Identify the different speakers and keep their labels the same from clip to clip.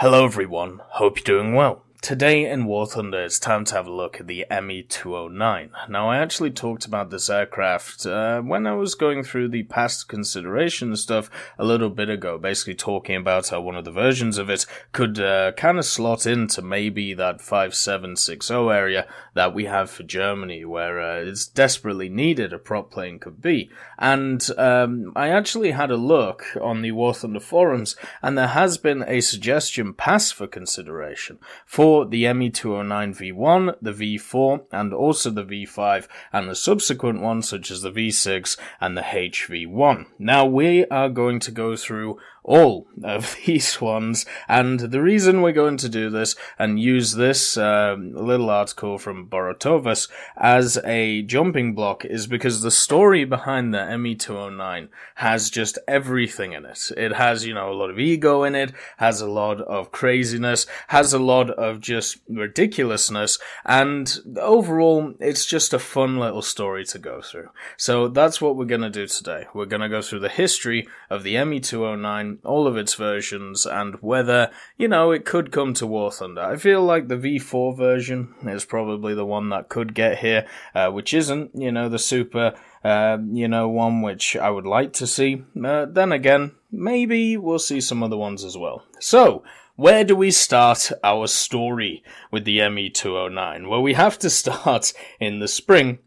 Speaker 1: Hello everyone, hope you're doing well. Today in War Thunder, it's time to have a look at the ME-209. Now, I actually talked about this aircraft when I was going through the past consideration stuff a little bit ago, basically talking about how one of the versions of it could kind of slot into maybe that 5760 area that we have for Germany, where it's desperately needed a prop plane could be. And I actually had a look on the War Thunder forums, and there has been a suggestion passed for consideration for the ME-209 V1, the V4, and also the V5, and the subsequent ones such as the V6 and the HV1. Now, we are going to go through all of these ones, and the reason we're going to do this and use this little article from Borotovas as a jumping block is because the story behind the ME-209 has just everything in it. It has, a lot of ego in it, has a lot of craziness, has a lot of just ridiculousness, and overall, it's just a fun little story to go through. So that's what we're going to do today. We're going to go through the history of the ME-209, all of its versions, and whether, it could come to War Thunder. I feel like the V4 version is probably the one that could get here, which isn't, the super, one which I would like to see. Then again, maybe we'll see some other ones as well. So, where do we start our story with the ME-209? Well, we have to start in the spring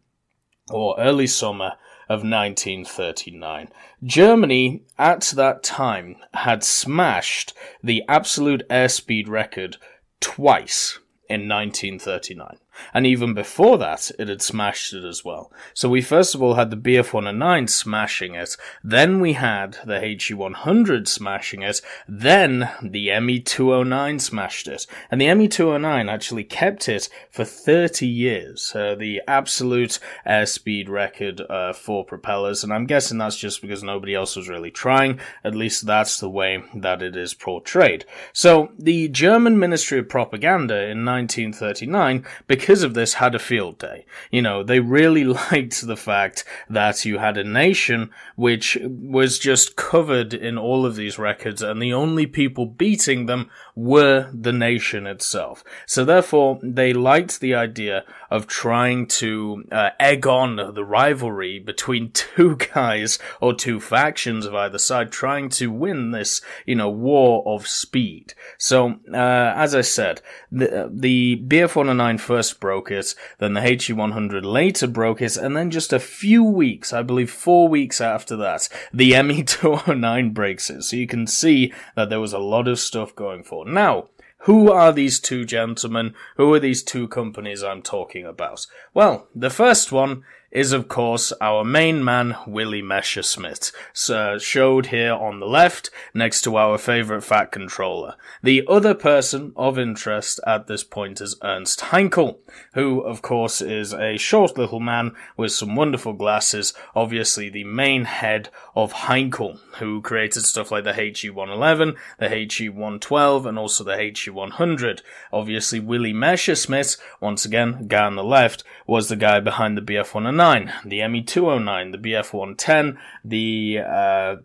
Speaker 1: or early summer of 1939. Germany, at that time, had smashed the absolute airspeed record twice in 1939. And even before that, it had smashed it as well. So we first of all had the Bf-109 smashing it, then we had the HE-100 smashing it, then the ME-209 smashed it. And the ME-209 actually kept it for 30 years, the absolute airspeed record for propellers, and I'm guessing that's just because nobody else was really trying. At least that's the way that it is portrayed. So the German Ministry of Propaganda in 1939, because of this, had a field day. They really liked the fact that you had a nation which was just covered in all of these records, and the only people beating them were the nation itself. So therefore, they liked the idea of trying to egg on the rivalry between two guys or two factions of either side, trying to win this, war of speed. So, as I said, the Bf-109 first broke it, then the HE-100 later broke it, and then just a few weeks, I believe 4 weeks after that, the ME-209 breaks it. So you can see that there was a lot of stuff going for. Now, who are these two gentlemen? Who are these two companies I'm talking about? Well, the first one is, of course, our main man, Willy Messerschmitt, showed here on the left, next to our favourite fat controller. The other person of interest at this point is Ernst Heinkel, who, of course, is a short little man with some wonderful glasses, obviously the main head of Heinkel, who created stuff like the HE-111, the HE-112, and also the HE-100. Obviously, Willy Messerschmitt, once again, guy on the left, was the guy behind the Bf-109, the ME-209, the Bf-110, the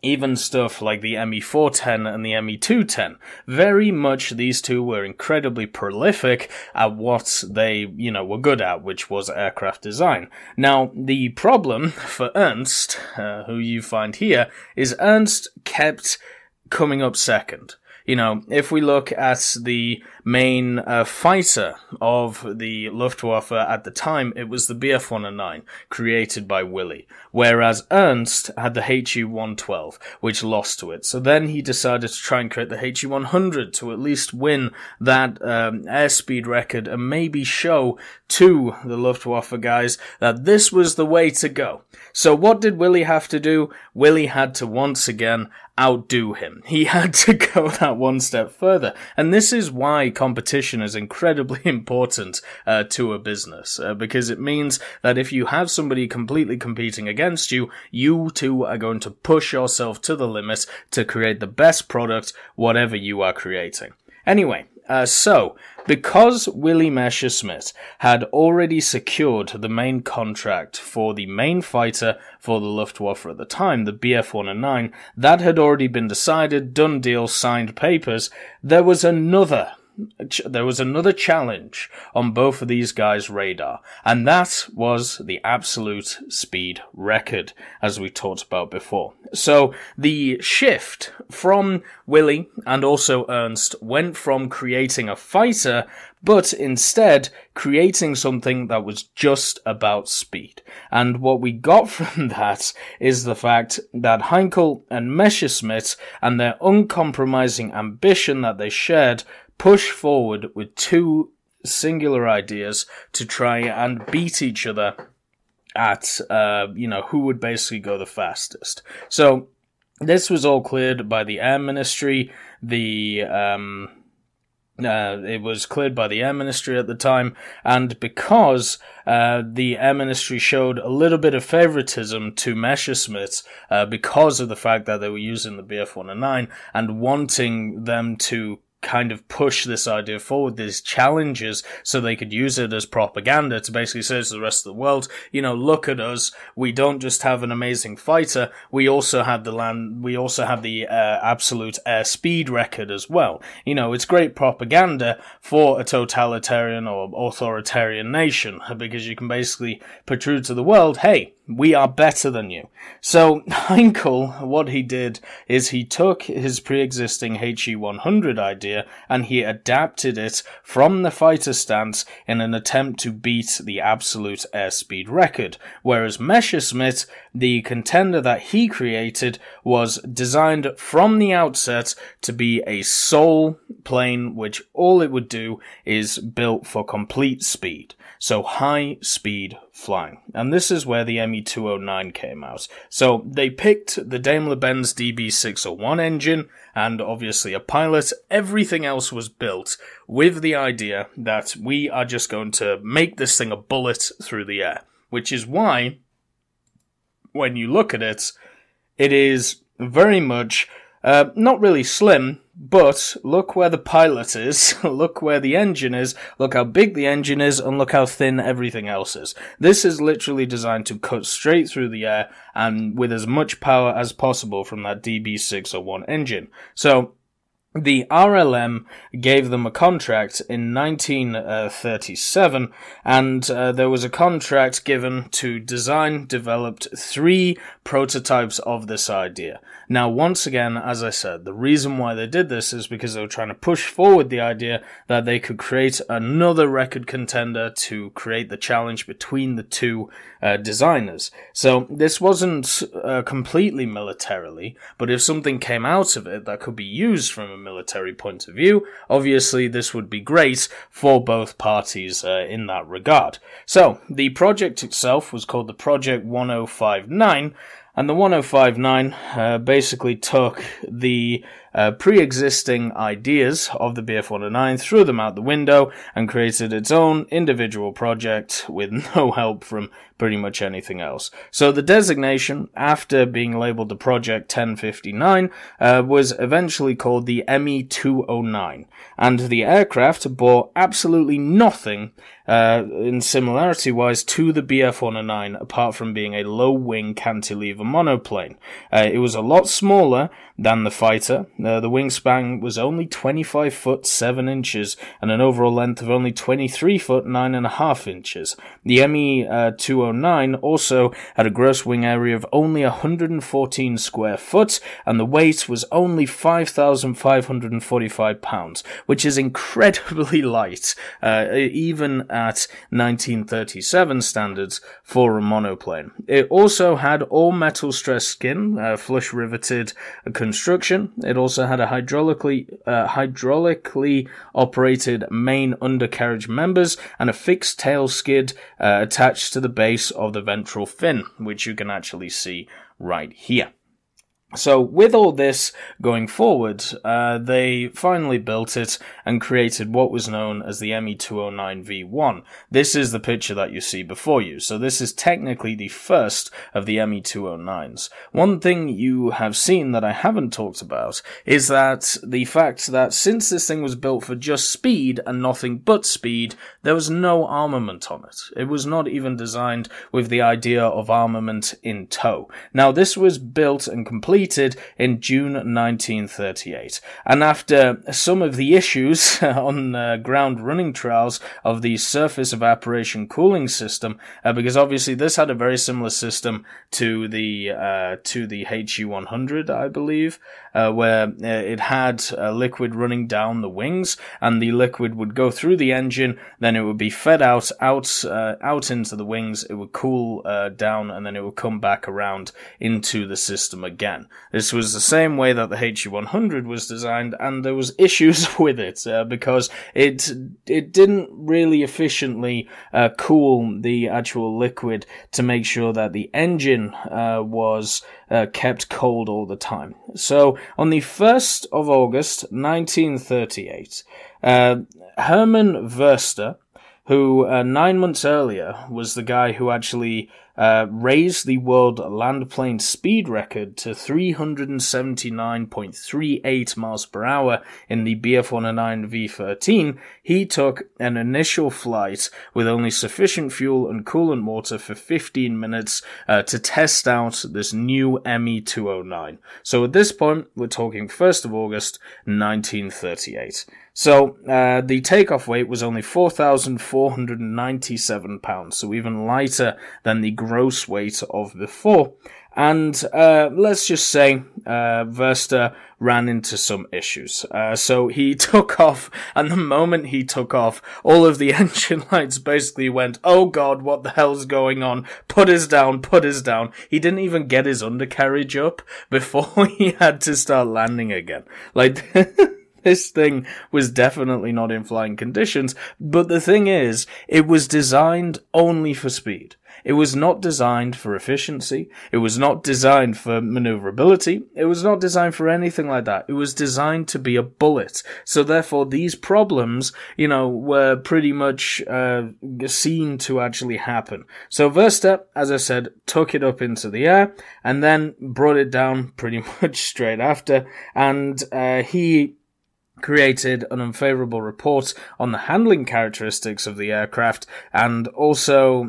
Speaker 1: even stuff like the ME-410 and the ME-210. Very much these two were incredibly prolific at what they, were good at, which was aircraft design. Now, the problem for Ernst, who you find here, is Ernst kept coming up second. If we look at the main fighter of the Luftwaffe at the time, it was the Bf-109, created by Willy, whereas Ernst had the HE-112, which lost to it. So then he decided to try and create the HE-100 to at least win that airspeed record and maybe show to the Luftwaffe guys that this was the way to go. So what did Willy have to do? Willy had to once again outdo him. He had to go that one step further. And this is why competition is incredibly important to a business, because it means that if you have somebody completely competing against you, you two are going to push yourself to the limit to create the best product, whatever you are creating. Anyway, So, because Willy Messerschmitt had already secured the main contract for the main fighter for the Luftwaffe at the time, the Bf-109, that had already been decided, done deal, signed papers, there was another challenge on both of these guys' radar, and that was the absolute speed record, as we talked about before. So the shift from Willy and also Ernst went from creating a fighter, but instead creating something that was just about speed. And what we got from that is the fact that Heinkel and Messerschmitt and their uncompromising ambition that they shared push forward with two singular ideas to try and beat each other at, who would basically go the fastest. So, this was all cleared by the Air Ministry. It was cleared by the Air Ministry at the time, and because the Air Ministry showed a little bit of favoritism to Messerschmitt because of the fact that they were using the Bf-109 and wanting them to kind of push this idea forward, these challenges, so they could use it as propaganda to basically say to the rest of the world, look at us, we don't just have an amazing fighter, we also have the absolute air speed record as well. It's great propaganda for a totalitarian or authoritarian nation, because you can basically protrude to the world, hey, we are better than you. So Heinkel, what he did is he took his pre-existing HE-100 idea and he adapted it from the fighter stance in an attempt to beat the absolute airspeed record, whereas Messerschmitt, the contender that he created, was designed from the outset to be a sole plane which all it would do is built for complete speed. So high speed flying. And this is where the ME-209 came out. So they picked the Daimler-Benz DB601 engine and obviously a pilot. Everything else was built with the idea that we are just going to make this thing a bullet through the air. Which is why, when you look at it, it is very much not really slim, but look where the pilot is, look where the engine is, look how big the engine is, and look how thin everything else is. This is literally designed to cut straight through the air and with as much power as possible from that DB601 engine. So, the RLM gave them a contract in 1937, and there was a contract given to design, developed 3 prototypes of this idea. Now, once again, as I said, the reason why they did this is because they were trying to push forward the idea that they could create another record contender to create the challenge between the two designers. So, this wasn't completely militarily, but if something came out of it that could be used from a military point of view, obviously this would be great for both parties in that regard. So, the project itself was called the Project 1059, and the 1059 basically took the pre-existing ideas of the Bf-109, threw them out the window, and created its own individual project with no help from pretty much anything else. So the designation, after being labeled the Project 1059, was eventually called the ME-209, and the aircraft bore absolutely nothing in similarity-wise to the Bf-109, apart from being a low-wing cantilever monoplane. It was a lot smaller than the fighter. The wingspan was only 25 foot 7 inches and an overall length of only 23 foot 9.5 inches. The ME-209 also had a gross wing area of only 114 square foot, and the weight was only 5,545 pounds, which is incredibly light, even at 1937 standards for a monoplane. It also had all metal stress skin, flush riveted construction. It also had a hydraulically operated main undercarriage members and a fixed tail skid attached to the base of the ventral fin, which you can actually see right here. So with all this going forward, they finally built it and created what was known as the ME-209V1. This is the picture that you see before you. So this is technically the first of the ME-209s. One thing you have seen that I haven't talked about is that the fact that since this thing was built for just speed and nothing but speed, there was no armament on it. It was not even designed with the idea of armament in tow. Now this was built and completed in June 1938. And after some of the issues on ground running trials of the surface evaporation cooling system, because obviously this had a very similar system to the HE-100, I believe, where it had liquid running down the wings, and the liquid would go through the engine, then it would be fed out into the wings, it would cool down, and then it would come back around into the system again. This was the same way that the HE-100 was designed, and there was issues with it because it didn't really efficiently cool the actual liquid to make sure that the engine was kept cold all the time. So on the 1st of August 1938, Hermann Verster, who 9 months earlier was the guy who actually raised the world land plane speed record to 379.38 miles per hour in the Bf-109 V13, he took an initial flight with only sufficient fuel and coolant water for 15 minutes to test out this new ME-209. So at this point, we're talking 1st of August 1938. So, the takeoff weight was only 4,497 pounds, so even lighter than the gross weight of before. And, let's just say, Verster ran into some issues. So he took off, and the moment he took off, all of the engine lights basically went, "Oh God, what the hell's going on? Put us down, put us down." He didn't even get his undercarriage up before he had to start landing again. Like, this thing was definitely not in flying conditions, but the thing is, it was designed only for speed. It was not designed for efficiency. It was not designed for maneuverability. It was not designed for anything like that. It was designed to be a bullet. So therefore, these problems, were pretty much seen to actually happen. So Verster, as I said, took it up into the air and then brought it down pretty much straight after, and he created an unfavorable report on the handling characteristics of the aircraft, and also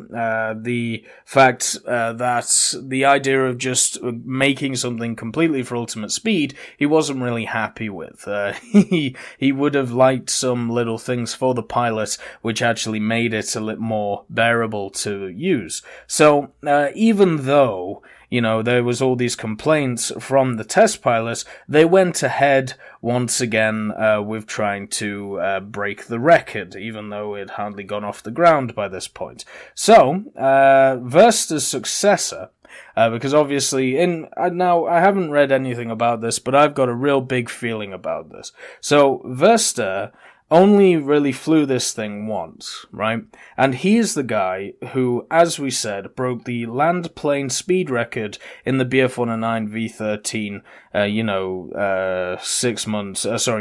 Speaker 1: the fact that the idea of just making something completely for ultimate speed, he wasn't really happy with. He would have liked some little things for the pilot which actually made it a little more bearable to use. So even though there was all these complaints from the test pilots, they went ahead once again with trying to break the record, even though it had hardly gone off the ground by this point. So, Verster's successor, because obviously, now I haven't read anything about this, but I've got a real big feeling about this. So, Verster only really flew this thing once, right? And he is the guy who, as we said, broke the land plane speed record in the Bf-109 V13,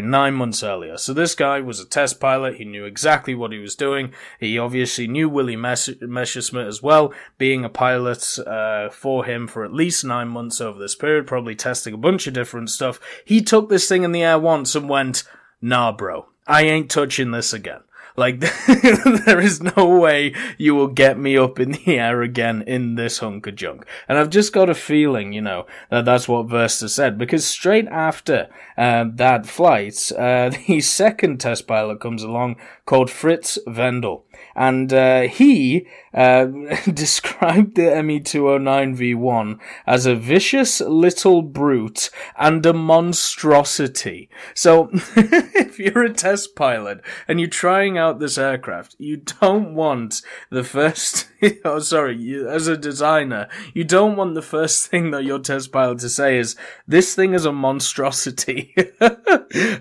Speaker 1: 9 months earlier. So this guy was a test pilot. He knew exactly what he was doing. He obviously knew Willie Messerschmitt as well, being a pilot for him for at least 9 months over this period, probably testing a bunch of different stuff. He took this thing in the air once and went, "Nah, bro, I ain't touching this again. Like, there is no way you will get me up in the air again in this hunk of junk." And I've just got a feeling, that that's what Verster said, because straight after that flight, the second test pilot comes along called Fritz Wendel. And he described the ME-209V1 as a vicious little brute and a monstrosity. So, if you're a test pilot and you're trying out this aircraft, you don't want the first Oh, sorry, as a designer, you don't want the first thing that your test pilot to say is, this thing is a monstrosity.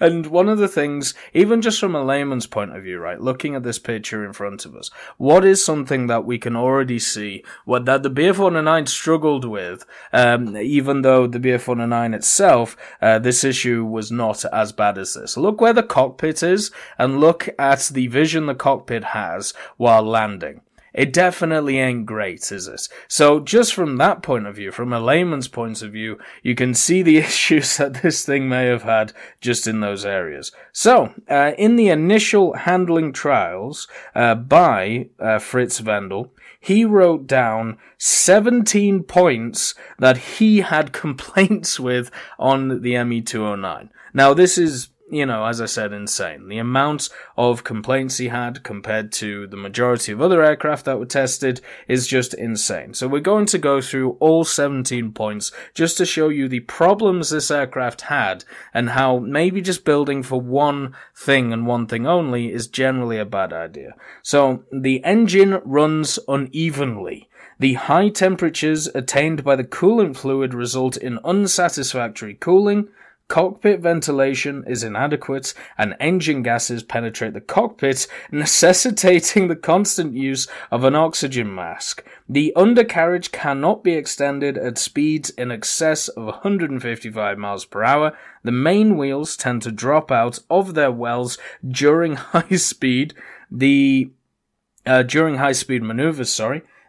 Speaker 1: And one of the things, even just from a layman's point of view, right, looking at this picture in front of us, what is something that we can already see, what that the BF-109 struggled with, even though the BF-109 itself, this issue was not as bad as this. Look where the cockpit is, and look at the vision the cockpit has while landing. It definitely ain't great, is it? So just from that point of view, from a layman's point of view, you can see the issues that this thing may have had just in those areas. So, in the initial handling trials by Fritz Wendel, he wrote down 17 points that he had complaints with on the ME-209. Now, this is, as I said, insane. The amount of complaints he had compared to the majority of other aircraft that were tested is just insane. So we're going to go through all 17 points just to show you the problems this aircraft had and how maybe just building for one thing and one thing only is generally a bad idea. So the engine runs unevenly. The high temperatures attained by the coolant fluid result in unsatisfactory cooling. Cockpit ventilation is inadequate, and engine gases penetrate the cockpit, necessitating the constant use of an oxygen mask. The undercarriage cannot be extended at speeds in excess of 155 miles per hour. The main wheels tend to drop out of their wells during high-speed maneuvers,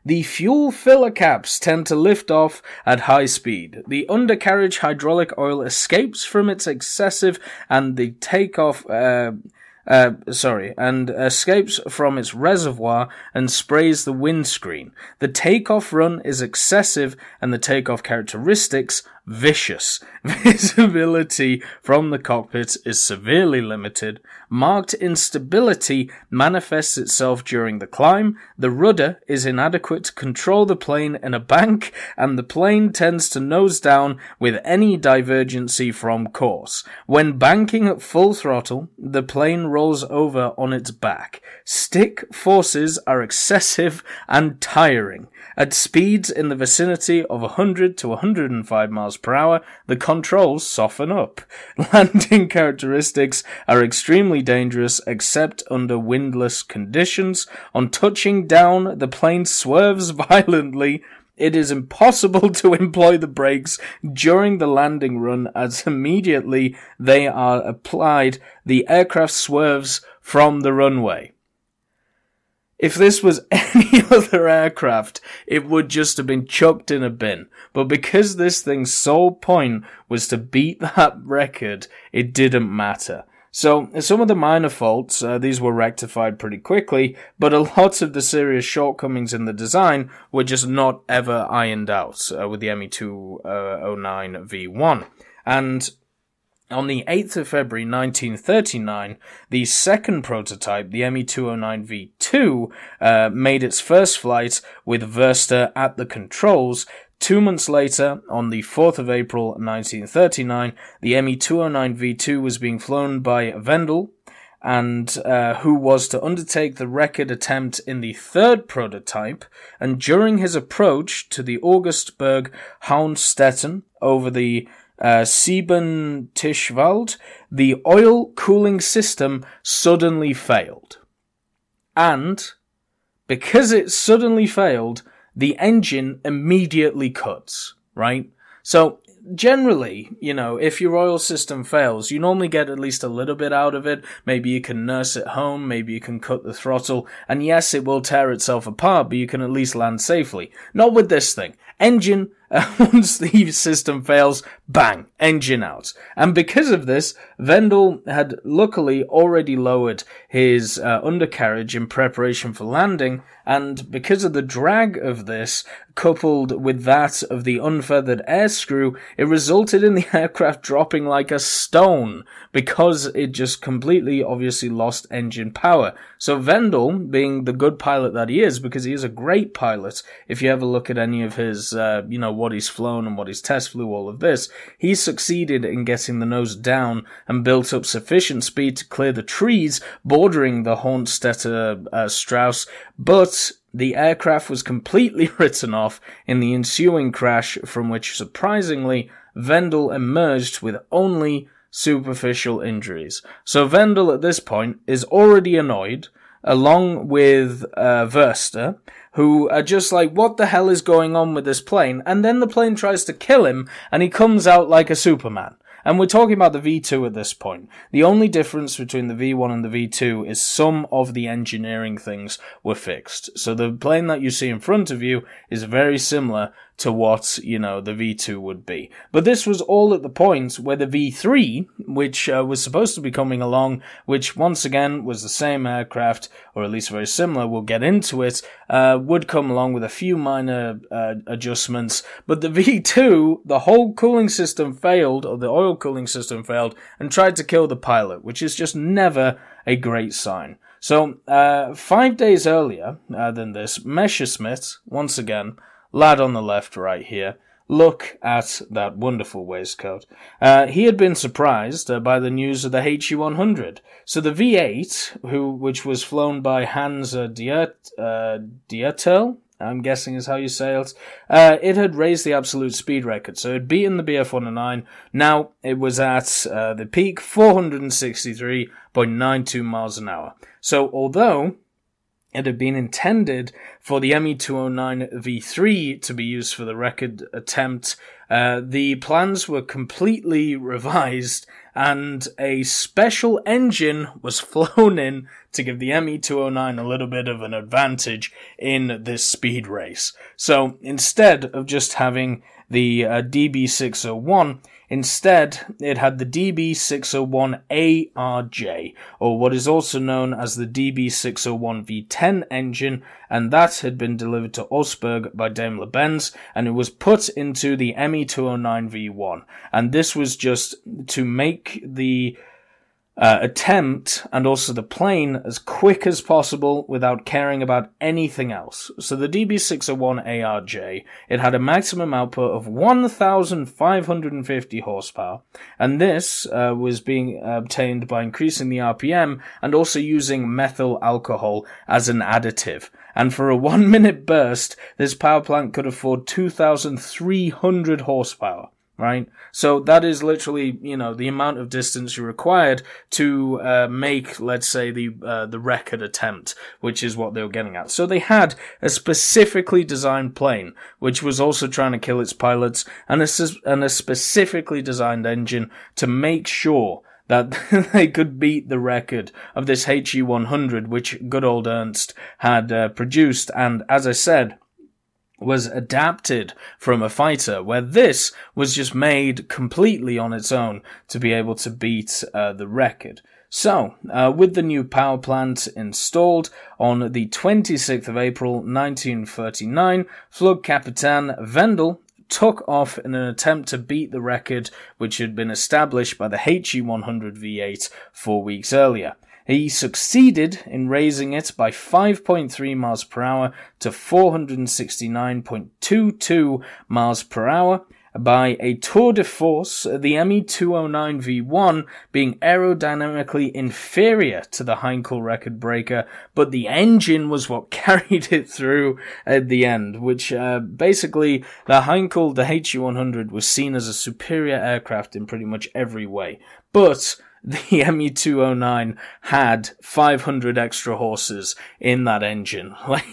Speaker 1: The fuel filler caps tend to lift off at high speed. The undercarriage hydraulic oil escapes from its excessive and the takeoff, escapes from its reservoir and sprays the windscreen. The takeoff run is excessive and the takeoff characteristics vicious. Visibility from the cockpit is severely limited. Marked instability manifests itself during the climb. The rudder is inadequate to control the plane in a bank, and the plane tends to nose down with any divergency from course. When banking at full throttle, the plane rolls over on its back. Stick forces are excessive and tiring. At speeds in the vicinity of 100 to 105 miles per hour, the controls soften up. Landing characteristics are extremely dangerous except under windless conditions. On touching down, the plane swerves violently. It is impossible to employ the brakes during the landing run as immediately they are applied, the aircraft swerves from the runway. If this was any other aircraft, it would just have been chucked in a bin. But because this thing's sole point was to beat that record, it didn't matter. So, some of the minor faults, these were rectified pretty quickly, but a lot of the serious shortcomings in the design were just not ever ironed out with the ME-209 V1. And on the 8th of February 1939, the second prototype, the ME-209 V2, made its first flight with Verster at the controls. 2 months later, on the 4th of April 1939, the ME-209 V2 was being flown by Wendel, and who was to undertake the record attempt in the third prototype, and during his approach to the Augustburg Haunstetten over the Siebentischwald, the oil cooling system suddenly failed. And because it suddenly failed, the engine immediately cuts, right? So generally, if your oil system fails, you normally get at least a little bit out of it. Maybe you can nurse it home, maybe you can cut the throttle, and yes, it will tear itself apart, but you can at least land safely. Not with this thing. Engine, once the system fails, bang, engine out. And because of this, Wendel had luckily already lowered his undercarriage in preparation for landing, and because of the drag of this, coupled with that of the unfeathered air screw, it resulted in the aircraft dropping like a stone, because it just completely obviously lost engine power. So Wendel, being the good pilot that he is, because he is a great pilot, if you ever look at any of his, what he's flown and what he's test flew, all of this, he succeeded in getting the nose down and built up sufficient speed to clear the trees bordering the Hornstetter Strauss, but the aircraft was completely written off in the ensuing crash, from which, surprisingly, Vendel emerged with only superficial injuries. So Vendel at this point is already annoyed, along with Verster, who are just like, what the hell is going on with this plane? And then the plane tries to kill him, and he comes out like a Superman. And we're talking about the V2 at this point. The only difference between the V1 and the V2 is some of the engineering things were fixed. So the plane that you see in front of you is very similar to what, the V2 would be. But this was all at the point where the V3, which was supposed to be coming along, which once again was the same aircraft, or at least very similar, we'll get into it, would come along with a few minor adjustments. But the V2, the whole cooling system failed, or the oil cooling system failed, and tried to kill the pilot, which is just never a great sign. So, 5 days earlier than this, Messerschmitt, once again, lad on the left right here, look at that wonderful waistcoat. He had been surprised by the news of the HE-100. So the V8, which was flown by Hans Dieterl, I'm guessing is how you say it, it had raised the absolute speed record. So it had beaten the BF-109. Now it was at the peak 463.92 miles an hour. So although it had been intended for the ME-209 V3 to be used for the record attempt, the plans were completely revised, and a special engine was flown in to give the ME-209 a little bit of an advantage in this speed race. So instead of just having the DB601, instead, it had the DB601ARJ, or what is also known as the DB601V10 engine, and that had been delivered to Augsburg by Daimler-Benz, and it was put into the ME-209V1. And this was just to make the attempt and also the plane as quick as possible without caring about anything else. So the DB601ARJ, it had a maximum output of 1,550 horsepower, and this was being obtained by increasing the RPM and also using methyl alcohol as an additive. And for a 1 minute burst, this power plant could afford 2,300 horsepower. Right? So that is literally, the amount of distance you required to make, let's say, the record attempt, which is what they were getting at. So they had a specifically designed plane, which was also trying to kill its pilots, and a specifically designed engine to make sure that they could beat the record of this HE-100, which good old Ernst had produced, and as I said, was adapted from a fighter, where this was just made completely on its own to be able to beat the record. So, with the new power plant installed on the 26th of April 1939, Flugkapitän Vendel took off in an attempt to beat the record which had been established by the HE-100 V8 4 weeks earlier. He succeeded in raising it by 5.3 miles per hour to 469.22 miles per hour by a tour de force, the ME-209 V1 being aerodynamically inferior to the Heinkel record breaker, but the engine was what carried it through at the end, which basically the Heinkel, the HE-100, was seen as a superior aircraft in pretty much every way. But the ME-209 had 500 extra horses in that engine. Like,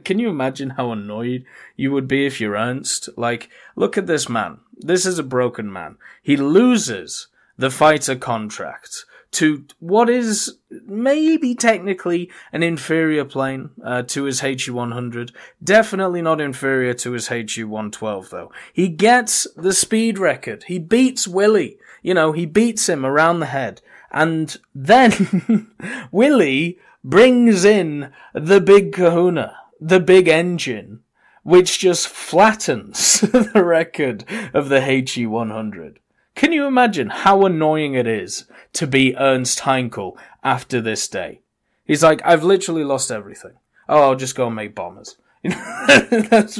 Speaker 1: can you imagine how annoyed you would be if you're Ernst? Like, look at this man. This is a broken man. He loses the fighter contract to what is maybe technically an inferior plane to his HE-100. Definitely not inferior to his HE-112, though. He gets the speed record. He beats Willie. He beats him around the head. And then Willie brings in the big kahuna, the big engine, which just flattens the record of the HE-100. Can you imagine how annoying it is to be Ernst Heinkel after this day? He's like, I've literally lost everything. Oh, I'll just go and make bombers. That's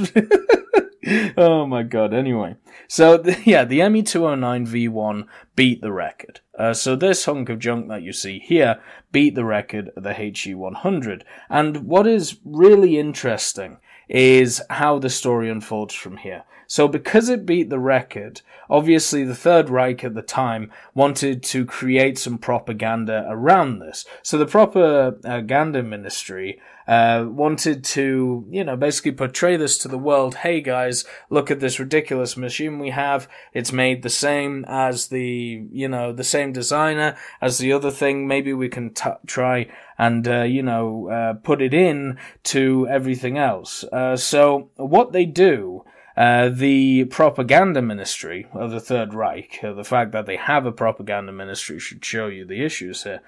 Speaker 1: Oh my god, anyway. So, the ME209 V1 beat the record. So this hunk of junk that you see here beat the record of the HE100. And what is really interesting is how the story unfolds from here. So because it beat the record, obviously the Third Reich at the time wanted to create some propaganda around this. So the propaganda ministry wanted to, basically portray this to the world. Hey guys, look at this ridiculous machine we have. It's made the same as the same designer as the other thing. Maybe we can try and, put it in to everything else. So what they do, the propaganda ministry of the Third Reich, the fact that they have a propaganda ministry should show you the issues here.